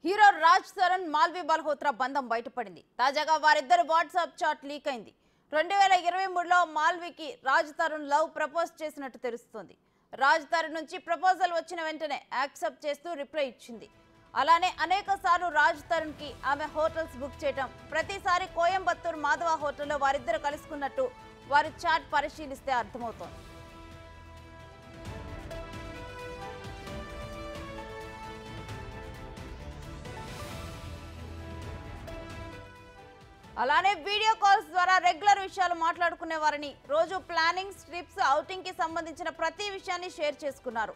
Hero Raj Tarun Malvi Malhotra బంధం బయటపడింది. తాజాగా వారిద్దరు వాట్సాప్ చాట్ లీక్ అయింది. 2023లో మాల్వికి రాజ్ తరుణ్ లవ్ ప్రపోజ్ చేసినట్టు తెలుస్తోంది. రాజ్ తరుణ్ నుంచి ప్రపోజల్ వచ్చిన వెంటనే యాక్సెప్ట్ చేస్తూ రిప్లై ఇచ్చింది. అలానే అనేక సార్లు రాజ్ తరుణ్ కి ఆమె హోటల్స్ బుక్ చేయడం, ప్రతిసారి కోయంబత్తూర్ మాధవ హోటల్లో వారిద్దరు కలుసుకున్నట్టు వారి చాట్ పరిశీలిస్తే అర్థమవుతోంది. అలానే వీడియో కాల్స్ ద్వారా రెగ్యులర్ విషయాలు మాట్లాడుకునేవారని, రోజు ప్లానింగ్, ట్రిప్స్, ఔటింగ్ కి సంబంధించిన ప్రతి విషయాన్ని షేర్ చేసుకున్నారు.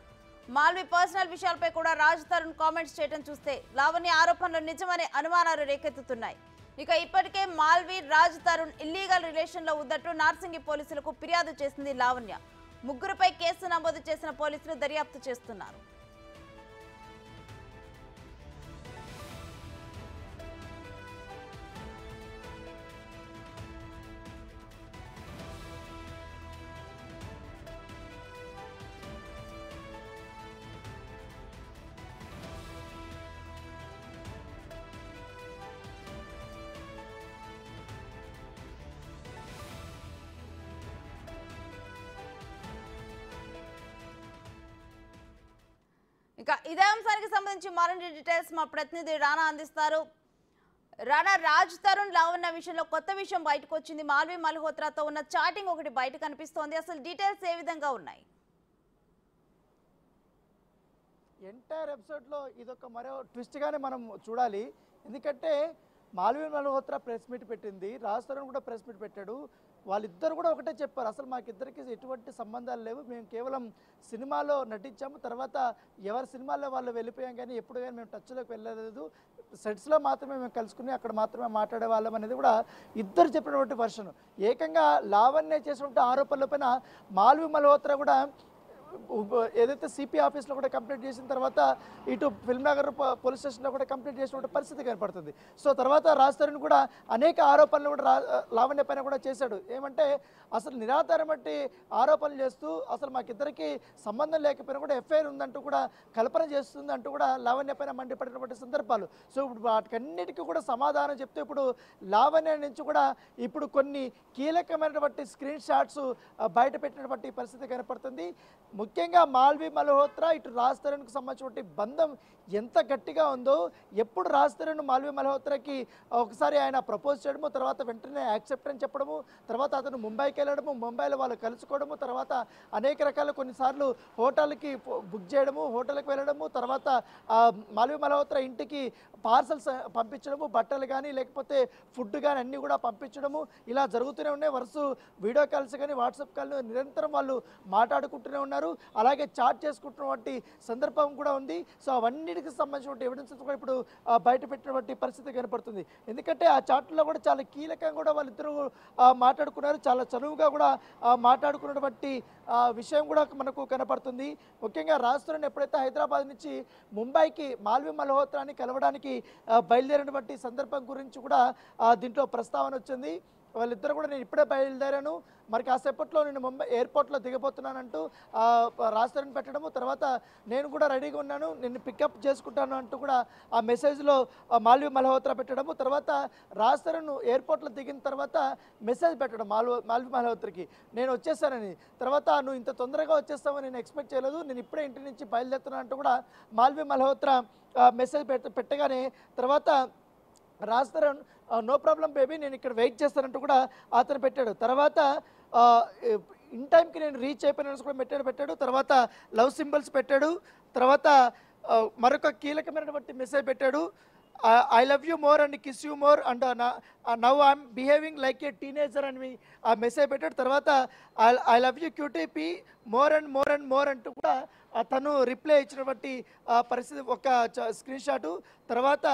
మాల్వి పర్సనల్ విషయాలపై కూడా రాజ్ తరుణ్ కామెంట్స్ చేయడం చూస్తే లావణ్య ఆరోపణలు నిజమనే అనుమానాలు రేకెత్తుతున్నాయి. ఇక ఇప్పటికే మాల్వి, రాజ్ తరుణ్ ఇల్లీగల్ రిలేషన్ లో ఉన్నట్టు నార్సింగి పోలీసులకు ఫిర్యాదు చేసింది లావణ్య. ముగ్గురుపై కేసు నమోదు చేసిన పోలీసులు దర్యాప్తు చేస్తున్నారు. ఇక ఇదే అంశానికి సంబంధించి మరిన్ని డీటెయిల్స్ మా ప్రతినిధి రానా అందిస్తారు. రానా, రాజ్ తరుణ్ లావణ్య విషయంలో కొత్త విషయం బయటకు వచ్చింది. మాల్వి మల్హోత్రాతో ఉన్న చాటింగ్ ఒకటి బయట కనిపిస్తోంది. అసలు డీటెయిల్స్ ఏ విధంగా ఉన్నాయి? ఎంటైర్ ఎపిసోడ్లో ఇదొక మరో ట్విస్ట్గానే మనం చూడాలి. ఎందుకంటే మాల్వి మల్హోత్రా ప్రెస్ మీట్ పెట్టింది, రాజ్ తరుణ్ కూడా ప్రెస్ మీట్ పెట్టాడు. వాళ్ళిద్దరు కూడా ఒకటే చెప్పారు, అసలు మాకిద్దరికి ఎటువంటి సంబంధాలు లేవు, మేము కేవలం సినిమాలో నటించాము, తర్వాత ఎవరి సినిమాల్లో వాళ్ళు వెళ్ళిపోయాం, కానీ ఎప్పుడు కానీ మేము టచ్లోకి వెళ్ళలేదు, సెట్స్లో మాత్రమే మేము కలుసుకుని అక్కడ మాత్రమే మాట్లాడే వాళ్ళం అనేది కూడా ఇద్దరు చెప్పినటువంటి వర్షన్. ఏకంగా లావణ్య చేసినటువంటి ఆరోపణల పైన మాల్వి మల్హోత్రా కూడా ఏదైతే సిపి ఆఫీస్లో కూడా కంప్లైంట్ చేసిన తర్వాత ఇటు ఫిల్మ్నగర్ పోలీస్ స్టేషన్లో కూడా కంప్లైంట్ చేసినటువంటి పరిస్థితి కనపడుతుంది. సో తర్వాత రాజ్ తరుణ్ కూడా అనేక ఆరోపణలు కూడా లావణ్య పైన కూడా చేశాడు. ఏమంటే అసలు నిరాధారం బట్టి ఆరోపణలు చేస్తూ అసలు మాకిద్దరికి సంబంధం లేకపోయినా కూడా ఎఫ్ఐఆర్ ఉందంటూ కూడా కల్పన చేస్తుంది అంటూ కూడా లావణ్య పైన మండిపడినటువంటి సందర్భాలు. సో ఇప్పుడు వాటికన్నిటికీ కూడా సమాధానం చెప్తే ఇప్పుడు లావణ్య నుంచి కూడా ఇప్పుడు కొన్ని కీలకమైనటువంటి స్క్రీన్ షాట్స్ బయట పెట్టినటువంటి పరిస్థితి కనపడుతుంది. ముఖ్యంగా మాల్వి మల్హోత్రా ఇటు రాజ్ తరుణ్కి సంబంధించినటువంటి బంధం ఎంత గట్టిగా ఉందో, ఎప్పుడు రాజ్ తరుణ్ మాల్వి మల్హోత్రాకి ఒకసారి ఆయన ప్రపోజ్ చేయడము, తర్వాత వెంటనే యాక్సెప్ట్ అని చెప్పడము, తర్వాత అతను ముంబైకి వెళ్ళడము, ముంబైలో వాళ్ళు కలుసుకోవడము, తర్వాత అనేక రకాల కొన్నిసార్లు హోటల్కి బుక్ చేయడము, హోటల్కి వెళ్ళడము, తర్వాత మాల్వి మల్హోత్రా ఇంటికి పార్సల్స్ పంపించడము, బట్టలు కానీ లేకపోతే ఫుడ్ కానీ అన్నీ కూడా పంపించడము, ఇలా జరుగుతూనే ఉన్నాయి. వరుస వీడియో కాల్స్ కానీ వాట్సాప్ కాల్ నిరంతరం వాళ్ళు మాట్లాడుకుంటూనే ఉన్నారు. అలాగే చాట్ చేసుకుంటున్నటువంటి సందర్భం కూడా ఉంది. సో అవన్నిటికి సంబంధించిన ఎవిడెన్స్ కూడా ఇప్పుడు బయట పెట్టినటువంటి పరిస్థితి కనపడుతుంది. ఎందుకంటే ఆ చాట్లో కూడా చాలా కీలకంగా కూడా వాళ్ళిద్దరూ మాట్లాడుకున్నారు, చాలా చనువుగా కూడా మాట్లాడుకున్నటువంటి విషయం కూడా మనకు కనపడుతుంది. ముఖ్యంగా రాజ్ తరుణ్ ఎప్పుడైతే హైదరాబాద్ నుంచి ముంబైకి మాల్వి మల్హోత్రాని కలవడానికి బయలుదేరినటువంటి సందర్భం గురించి కూడా దీంట్లో ప్రస్తావన వచ్చింది. వాళ్ళిద్దరు కూడా నేను ఇప్పుడే బయలుదేరాను, మరి కాసేపట్లో నేను ముంబై ఎయిర్పోర్ట్లో దిగబోతున్నానంటూ రాజ్ తరుణ్ పెట్టడము, తర్వాత నేను కూడా రెడీగా ఉన్నాను, నేను పికప్ చేసుకుంటాను అంటూ కూడా ఆ మెసేజ్లో మాల్వి మల్హోత్రా పెట్టడము, తర్వాత రాజ్ తరుణ్ ఎయిర్పోర్ట్లో దిగిన తర్వాత మెసేజ్ పెట్టడం మాల్వి మల్హోత్రాకి, నేను వచ్చేసానని. తర్వాత నువ్వు ఇంత తొందరగా వచ్చేస్తావని నేను ఎక్స్పెక్ట్ చేయలేదు, నేను ఇప్పుడే ఇంటి నుంచి బయలుదేరుతున్నాను అంటూ కూడా మాల్వి మల్హోత్రా మెసేజ్ పెట్టగానే తర్వాత Raj Tarun no problem baby, నేను ఇక్కడ వెయిట్ చేస్తానంటూ కూడా అతను పెట్టాడు. తర్వాత ఇన్ టైంకి నేను రీచ్ అయిపోయిన కూడా పెట్టాడు. తర్వాత లవ్ సింబల్స్ పెట్టాడు. తర్వాత మరొక కీలకమైనటువంటి మెసేజ్ పెట్టాడు, I love you more and kiss you more and now I'm behaving like a teenager అని ఆ మెసేజ్ పెట్టాడు. తర్వాత I love you cutie pie more and more and more అంటూ కూడా తను రిప్లై ఇచ్చినటువంటి పరిస్థితి ఒక స్క్రీన్ షాటు. తర్వాత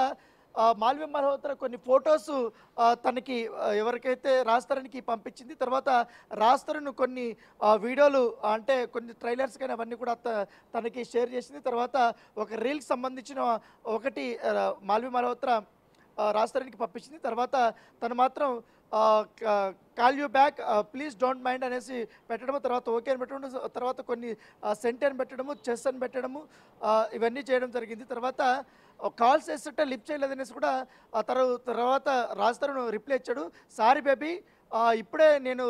మాల్వి మల్హోత్రా కొన్ని ఫొటోస్ తనకి ఎవరికైతే రాజ్ తరుణ్కి పంపించింది. తర్వాత రాజ్ తరుణ్ కొన్ని వీడియోలు అంటే కొన్ని ట్రైలర్స్ కానీ అవన్నీ కూడా తనకి షేర్ చేసింది. తర్వాత ఒక రీల్కి సంబంధించిన ఒకటి మాల్వి మల్హోత్రా రాజ్ తరుణ్కి పంపించింది. తర్వాత తను మాత్రం call you back please don't mind అనేసి పెట్టడము, తర్వాత ఓకే అని పెట్టడం, తర్వాత కొన్ని సెంట్ అని పెట్టడము, చెస్ అని పెట్టడము, ఇవన్నీ చేయడం జరిగింది. తర్వాత కాల్స్ చేస్తుంటే లిఫ్ట్ చేయలేదనేసి కూడా తర్వాత రాజ్ తరుణ్ రిప్లై ఇచ్చాడు. సారీ బేబీ, ఇప్పుడే నేను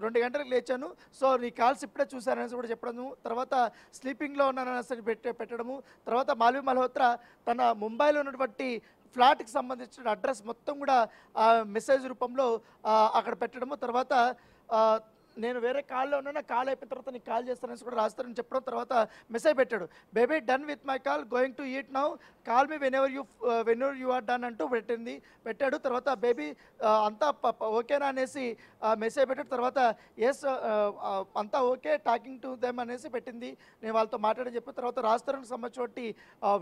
2 గంటలకు లేచాను, సో నీ కాల్స్ ఇప్పుడే చూశాననేసి కూడా చెప్పడము. తర్వాత స్లీపింగ్లో ఉన్నాననేసి పెట్టడము. తర్వాత మాల్వి మల్హోత్రా తన ముంబైలో ఉన్నటువంటి ఫ్లాట్కి సంబంధించిన అడ్రస్ మొత్తం కూడా మెసేజ్ రూపంలో అక్కడ పెట్టడము. తర్వాత నేను వేరే కాల్లో ఉన్నాను, కాల్ అయిపోయిన తర్వాత నీకు కాల్ చేస్తానని కూడా రాస్తానని చెప్పడం. తర్వాత మెసేజ్ పెట్టాడు, baby done with my call, going to eat now, call me whenever you are done అంటూ పెట్టాడు. తర్వాత బేబీ అంతా ఓకేనా అనేసి మెసేజ్ పెట్టాడు. తర్వాత ఎస్ అంతా ఓకే, టాకింగ్ టు దెమ్ అనేసి పెట్టింది, నేను వాళ్ళతో మాట్లాడని చెప్పిన తర్వాత రాస్తారని సంబంధించి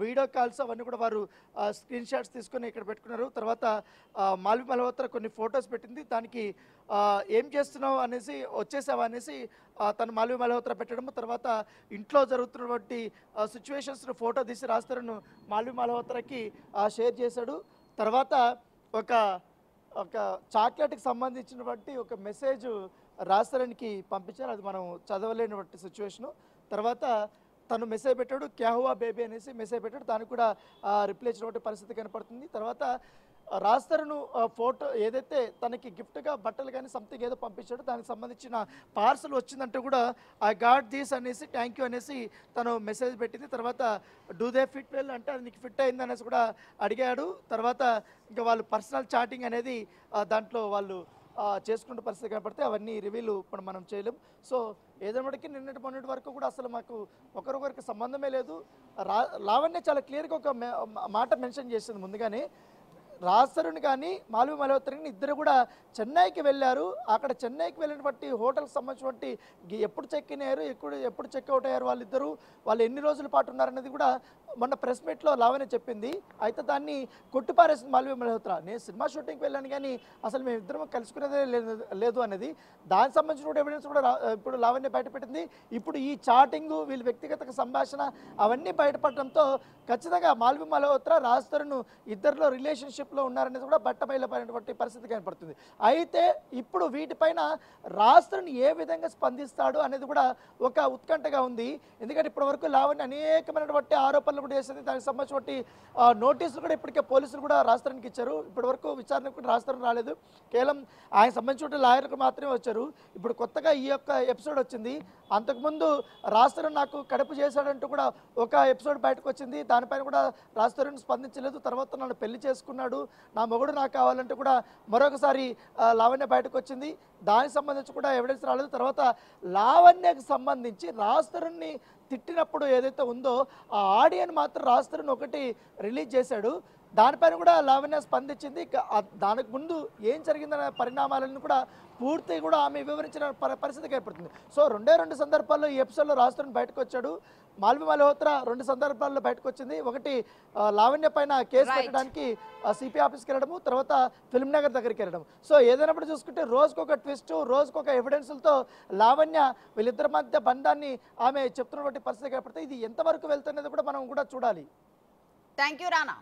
వీడియో కాల్స్ అవన్నీ కూడా వారు స్క్రీన్ షాట్స్ తీసుకొని ఇక్కడ పెట్టుకున్నారు. తర్వాత మాల్వి మల్హోత్రా కొన్ని ఫొటోస్ పెట్టింది, దానికి ఏం చేస్తున్నావు అనేసి, వచ్చేసావా అనేసి తను మాల్వి మల్హోత్రా పెట్టడము. తర్వాత ఇంట్లో జరుగుతున్నటువంటి సిచ్యువేషన్స్ను ఫోటో తీసి రాస్తారను మాల్వి మల్హోత్రాకి షేర్ చేశాడు. తర్వాత ఒక చాక్లెట్కి సంబంధించినటువంటి ఒక మెసేజ్ రాస్తారనికి పంపించారు, అది మనం చదవలేనటువంటి సిచ్యువేషను. తర్వాత తను మెసేజ్ పెట్టాడు, క్యా హువా బేబీ అనేసి మెసేజ్ పెట్టాడు, దానికి కూడా రిప్లై ఇచ్చినటువంటి పరిస్థితి కనపడుతుంది. తర్వాత రాజ్ తరుణ్ ఫోటో ఏదైతే తనకి గిఫ్ట్గా బట్టలు కానీ సంథింగ్ ఏదో పంపించాడో దానికి సంబంధించిన పార్సల్ వచ్చిందంటే కూడా ఐ గాట్ దీస్ అనేసి థ్యాంక్ యూ అనేసి తను మెసేజ్ పెట్టింది. తర్వాత డూ దే ఫిట్ వెల్ అంటే అది నీకు ఫిట్ అయింది అనేసి కూడా అడిగాడు. తర్వాత ఇంకా వాళ్ళు పర్సనల్ చాటింగ్ అనేది దాంట్లో వాళ్ళు చేసుకున్న పరిస్థితి కనపడితే అవన్నీ రివీల్ ఇప్పుడు మనం చేయలేం. సో ఏదైనప్పటికీ మొన్నటి వరకు కూడా అసలు మాకు ఒకరికొకరికి సంబంధమే లేదు. లావణ్య చాలా క్లియర్గా ఒక మాట మెన్షన్ చేసింది ముందుగానే, రాజ్ తరుణ్ కానీ మాల్వి మల్హోత్రా ఇద్దరు కూడా చెన్నైకి వెళ్ళారు. అక్కడ చెన్నైకి వెళ్ళినటువంటి హోటల్కి సంబంధించినటువంటి ఎప్పుడు చెక్ ఇన్ అయ్యారు, ఎప్పుడు చెక్అవుట్ అయ్యారు వాళ్ళిద్దరూ, వాళ్ళు ఎన్ని రోజుల పాటు ఉన్నారనేది కూడా మొన్న ప్రెస్ మీట్లో లావణ్య చెప్పింది. అయితే దాన్ని కొట్టిపారేసింది మాల్వి మల్హోత్రా, నేను సినిమా షూటింగ్కి వెళ్ళాను కానీ అసలు మేము ఇద్దరం కలుసుకునేదే లేదు అనేది. దానికి సంబంధించిన ఎవిడెన్స్ కూడా ఇప్పుడు లావణ్య బయటపెట్టింది. ఇప్పుడు ఈ చాటింగ్, వీళ్ళ వ్యక్తిగత సంభాషణ అవన్నీ బయటపడడంతో ఖచ్చితంగా మాల్వి మల్హోత్రా రాజ్ తరుణ్ ఇద్దరిలో రిలేషన్షిప్లో ఉన్నారనేది కూడా బట్టబయలుపడినటువంటి పరిస్థితి కనపడుతుంది. అయితే ఇప్పుడు వీటిపైన రాజ్ తరుణ్ ఏ విధంగా స్పందిస్తాడు అనేది కూడా ఒక ఉత్కంఠగా ఉంది. ఎందుకంటే ఇప్పటివరకు లావణ్య అనేకమైనటువంటి ఆరోపణలు కూడా చేసింది, దానికి సంబంధించి నోటీసులు కూడా ఇప్పటికే పోలీసులు కూడా రాజ్ తరుణ్కి ఇచ్చారు. ఇప్పటివరకు విచారణకు కూడా రాజ్ తరుణ్ రాలేదు, కేవలం ఆయన సంబంధించిన లాయర్లకు మాత్రమే వచ్చారు. ఇప్పుడు కొత్తగా ఈ యొక్క ఎపిసోడ్ వచ్చింది. అంతకుముందు రాజ్ తరుణ్ నాకు కడుపు చేశాడంటూ కూడా ఒక ఎపిసోడ్ బయటకు వచ్చింది, దానిపైన కూడా రాజ్ తరుణ్ స్పందించలేదు. తర్వాత నన్ను పెళ్లి చేసుకున్నాడు, నా మొగుడు నాకు కావాలంటే కూడా మరొకసారి లావణ్య బయటకు వచ్చింది, దానికి సంబంధించి కూడా ఎవిడెన్స్ రాలేదు. తర్వాత లావణ్యకు సంబంధించి రాజ్ తరుణ్ని తిట్టినప్పుడు ఏదైతే ఉందో ఆ ఆడియోని మాత్రం రాజ్ తరుణ్ ఒకటి రిలీజ్ చేశాడు, దానిపైన కూడా లావణ్య స్పందించింది. దానికి ముందు ఏం జరిగిందనే పరిణామాలను కూడా పూర్తి కూడా ఆమె వివరించిన పరిస్థితికి ఏర్పడుతుంది. సో 2 సందర్భాల్లో ఈ ఎపిసోడ్లో రాజ్ తరుణ్ బయటకు వచ్చాడు, మాల్వి మల్హోత్రా 2 సందర్భాల్లో బయటకు వచ్చింది. ఒకటి లావణ్య పైన కేసు పెట్టడానికి సిపి ఆఫీస్కి వెళ్ళడము, తర్వాత ఫిల్మ్ నగర్ దగ్గరికి వెళ్ళడం. సో ఏదైనప్పుడు చూసుకుంటే రోజుకొక ట్విస్ట్, రోజుకొక ఎవిడెన్స్లతో లావణ్య వీళ్ళిద్దరి మధ్య బంధాన్ని ఆమె చెప్తున్నటువంటి పరిస్థితి ఏర్పడుతుంది. ఇది ఎంతవరకు వెళ్తున్నది కూడా మనం కూడా చూడాలి. Thank you Rana.